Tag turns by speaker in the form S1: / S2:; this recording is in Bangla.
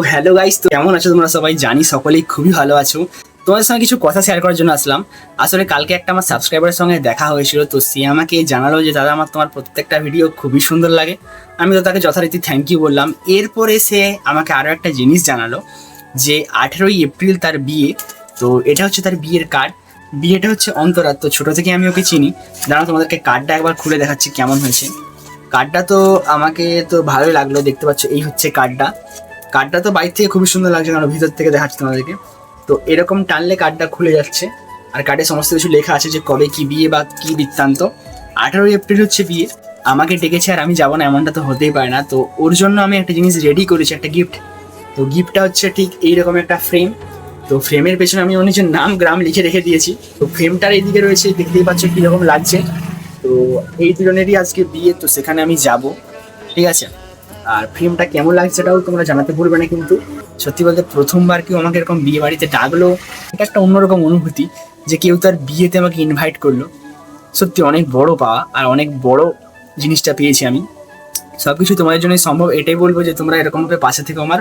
S1: হ্যালো গাইস, তো কেমন আছো তোমরা? সবাই জানি সকলেই খুবই ভালো আছো। তোমাদের সঙ্গে কিছু কথা শেয়ার করার জন্য আসলাম। আসলে কালকে একটা আমার সাবস্ক্রাইবারের সঙ্গে দেখা হয়েছিল, তো সে আমাকে জানালো যে দাদা আমার তোমার প্রত্যেকটা ভিডিও খুবই সুন্দর লাগে। আমি তো তাকে যথারীতি থ্যাংক ইউ বললাম। এরপরে সে আমাকে আরও একটা জিনিস জানালো যে 18ই এপ্রিল তার বিয়ে। তো এটা হচ্ছে তার বিয়ের কার্ড। বিয়েটা হচ্ছে অন্তরার, তো ছোটো থেকে আমি ওকে চিনি। দাঁড়াও তোমাদেরকে কার্ডটা একবার খুলে দেখাচ্ছি কেমন হয়েছে। কার্ডটা তো আমাকে তো ভালোই লাগলো, দেখতে পাচ্ছ এই হচ্ছে কার্ডটা। কার্ডটা তো বাইরে থেকে খুবই সুন্দর লাগছে, কারণ ভিতর থেকে দেখাচ্ছে তোমাদেরকে। তো এরকম টানলে কার্ডটা খুলে যাচ্ছে, আর কার্ডে সমস্ত কিছু লেখা আছে যে কবে কি বিয়ে বা কি বৃত্তান্ত। 18ই এপ্রিল হচ্ছে বিয়ে। আমাকে ডেকেছে আর আমি যাবো না, এমনটা তো হতেই পারে না। তো ওর জন্য আমি একটা জিনিস রেডি করেছি, একটা গিফট। তো গিফটটা হচ্ছে ঠিক এইরকম একটা ফ্রেম। তো ফ্রেমের পেছনে আমি ওর নিজের নাম গ্রাম লিখে রেখে দিয়েছি। তো ফ্রেমটার এইদিকে রয়েছে, দেখতেই পাচ্ছ কীরকম লাগছে। তো এই দুজনেরই আজকে বিয়ে, তো সেখানে আমি যাব, ঠিক আছে। আর ফিল্মটা কেমন লাগছে সেটাও তোমরা জানাতে ভুলবে না কিন্তু। সত্যি বলতে প্রথমবার কেউ আমাকে এরকম বিয়ে বাড়িতে ডাকলো, এটা একটা অন্যরকম অনুভূতি যে কেউ তার বিয়েতে আমাকে ইনভাইট করলো। সত্যি অনেক বড় পাওয়া, আর অনেক বড় জিনিসটা পেয়েছি আমি। সব কিছু তোমাদের জন্যই সম্ভব, এটাই বলবো যে তোমরা এরকমভাবে পাশে থেকে আমার।